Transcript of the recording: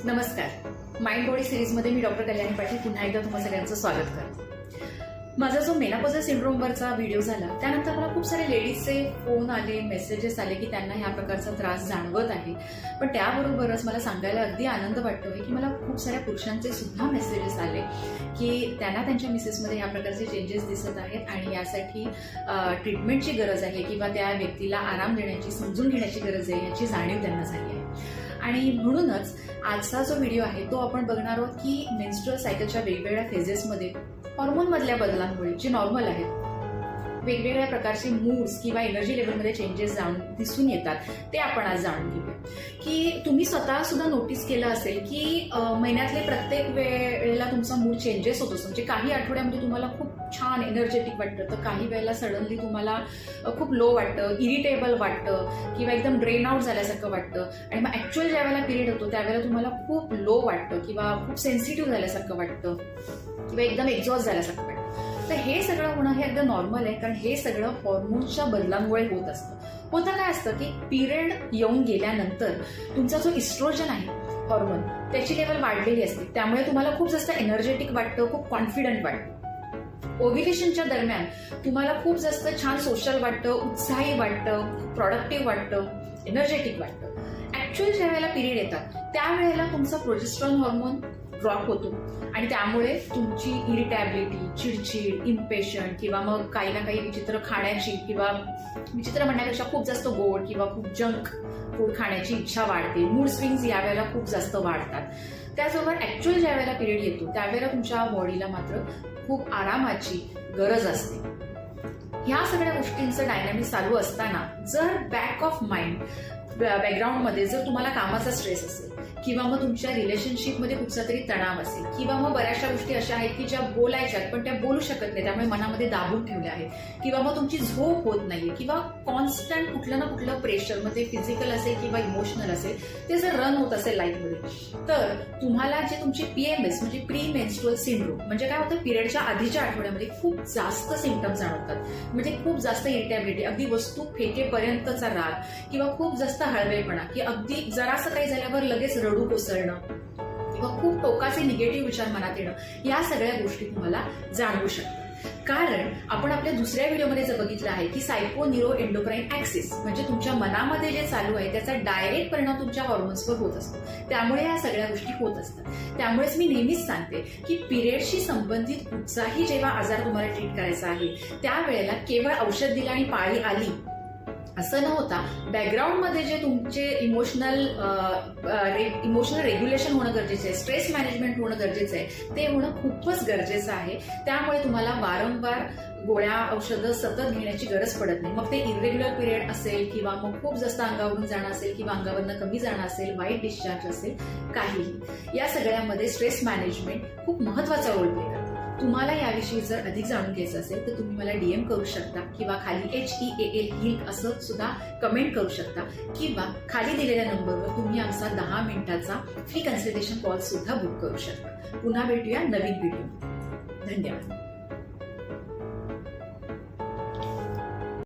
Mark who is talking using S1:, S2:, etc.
S1: नमस्कार. Mind body सिरीजमध्ये मी doctor Kalyani Patil पुन्हा एकदा तुम्हा सगळ्यांचं स्वागत करते. माझा जो मेनोपॉजल सिंड्रोमवरचा व्हिडिओ झाला त्यानंतर मला खूप सारे लेडीजचे फोन आले, मेसेजेस आले की त्यांना ह्या प्रकारचा त्रास जाणवत आहे. पण त्याबरोबरच मला सांगायला अगदी आनंद वाटतोय की मला खूप साऱ्या पुरुषांचे सुद्धा मेसेजेस आले की त्यांना त्यांच्या मिसेसमध्ये ह्या प्रकारचे चेंजेस दिसत आहेत आणि यासाठी ट्रीटमेंटची गरज आहे किंवा त्या व्यक्तीला आराम देण्याची, समजून घेण्याची गरज आहे याची जाणीव त्यांना झाली आहे. आणि म्हणूनच आजचा जो व्हिडिओ आहे तो आपण बघणार आहोत की मेन्स्ट्रुअल सायकलच्या वेगवेगळ्या फेजेसमध्ये हॉर्मोनमधल्या बदलांमुळे जे नॉर्मल आहेत वेगवेगळ्या प्रकारचे मूड्स किंवा एनर्जी लेवलमध्ये चेंजेस दिसून येतात ते आपण आज जाणून घेऊया. की तुम्ही स्वतः सुद्धा नोटीस केलं असेल की महिन्यातले प्रत्येक वेळेला तुमचा मूड चेंजेस होत असतो. म्हणजे काही आठवड्यामध्ये तुम्हाला खूप छान एनर्जेटिक वाटतं तर काही वेळेला सडनली तुम्हाला खूप लो वाटतं, इरिटेबल वाटतं किंवा एकदम ड्रेन आउट झाल्यासारखं वाटतं. आणि मग ऍक्च्युअल ज्या वेळेला पिरियड होतो त्यावेळेला तुम्हाला खूप लो वाटतं किंवा खूप सेन्सिटिव्ह झाल्यासारखं वाटतं किंवा एकदम एक्झॉस्ट झाल्यासारखं वाटतं. तर हे सगळं होणं हे एकदम नॉर्मल आहे, कारण हे सगळं हॉर्मोन्सच्या बदलांमुळे होत असतं. होतं काय असतं की पिरियड येऊन गेल्यानंतर तुमचा जो इस्ट्रोजन आहे हॉर्मोन त्याची लेवल वाढलेली असते, त्यामुळे तुम्हाला खूप जास्त एनर्जेटिक वाटतं, खूप कॉन्फिडंट वाटतं. ओव्ह्युलेशनच्या दरम्यान तुम्हाला खूप जास्त छान सोशल वाटतं, उत्साही वाटतं, प्रोडक्टिव्ह वाटतं, एनर्जेटिक वाटतं. ऍक्च्युअल ज्या वेळेला पिरियड येतात त्यावेळेला तुमचा प्रोजेस्ट्रॉन हॉर्मोन ड्रॉप होतो आणि त्यामुळे तुमची इरिटॅबिलिटी, चिडचिड, इम्पेशंट किंवा मग काही ना काही विचित्र खाण्याची किंवा विचित्र म्हणण्यापेक्षा खूप जास्त गोड किंवा खूप जंक फूड खाण्याची इच्छा वाढते. मूड स्विंग्स यावेळेला खूप जास्त वाढतात. त्याचबरोबर ऍक्च्युअल ज्या वेळेला पिरियड येतो त्यावेळेला तुमच्या बॉडीला मात्र खूप आरामाची गरज असते. ह्या सगळ्या गोष्टींचं डायनॅमिक चालू असताना जर बॅक ऑफ माइंड बॅकग्राऊंडमध्ये जर तुम्हाला कामाचा स्ट्रेस असेल किंवा मग तुमच्या रिलेशनशिपमध्ये कुठचा तरी तणाव असेल किंवा मग बऱ्याचशा गोष्टी अशा आहेत की ज्या बोलायच्यात पण त्या बोलू शकत नाही त्यामुळे मनामध्ये दाबून ठेवल्या आहेत किंवा मग तुमची झोप होत नाहीये किंवा कॉन्स्टंट कुठलं ना कुठलं प्रेशर मध्ये फिजिकल असेल किंवा इमोशनल असेल ते जर रन होत असेल लाईफमध्ये तर तुम्हाला जे तुमची PMS म्हणजे प्री मेन्स्ट्रुअल सिंड्रोम म्हणजे काय होतं पिरियडच्या आधीच्या आठवड्यामध्ये खूप जास्त सिम्पटम्स जाणवतात. म्हणजे खूप जास्त इरिटॅबिलिटी, अगदी वस्तू फेकेपर्यंतचा राग किंवा खूप जास्त हळवेपणा की अगदी जरासं काही झाल्यावर लगेच रडू कोसळणं किंवा खूप टोकाचे निगेटिव्ह विचार मनात येणं या सगळ्या गोष्टी तुम्हाला जाणवू शकतात. कारण आपण आपल्या दुसऱ्या व्हिडिओमध्ये जर बघितलं आहे की सायको न्यूरो एंडोक्राइन ऍक्सिस म्हणजे तुमच्या मनामध्ये जे चालू आहे त्याचा डायरेक्ट परिणाम तुमच्या हॉर्मोन्सवर होत असतो. त्यामुळे या सगळ्या गोष्टी होत असतात. त्यामुळेच मी नेहमीच सांगते की पिरियडशी संबंधित कुठचाही जेव्हा आजार तुम्हाला ट्रीट करायचा आहे त्यावेळेला केवळ औषध दिलं आणि पाळी आली असं न होता बॅकग्राऊंडमध्ये जे तुमचे इमोशनल रेग्युलेशन होणं गरजेचं आहे, स्ट्रेस मॅनेजमेंट होणं गरजेचं आहे, ते होणं खूपच गरजेचं आहे. त्यामुळे तुम्हाला वारंवार गोळ्या औषधं सतत घेण्याची गरज पडत नाही. मग ते इरेग्युलर पिरियड असेल किंवा मग खूप जास्त अंगावरून जाणं असेल किंवा अंगावरनं कमी जाणं असेल, वाईट डिस्चार्ज असेल, काहीही या सगळ्यामध्ये स्ट्रेस मॅनेजमेंट खूप महत्वाचा रोल प्ले करते. तुम्हाला याविषयी जर अधिक जाणून घ्यायचं असेल तर तुम्ही मला DM करू शकता किंवा खाली HEAL HEAL असं सुद्धा कमेंट करू शकता किंवा खाली दिलेल्या नंबरवर तुम्ही आमचा 10 मिनिटाचा फ्री कन्सल्टेशन कॉल सुद्धा बुक करू शकता. पुन्हा भेटूया नवीन व्हिडिओ. धन्यवाद.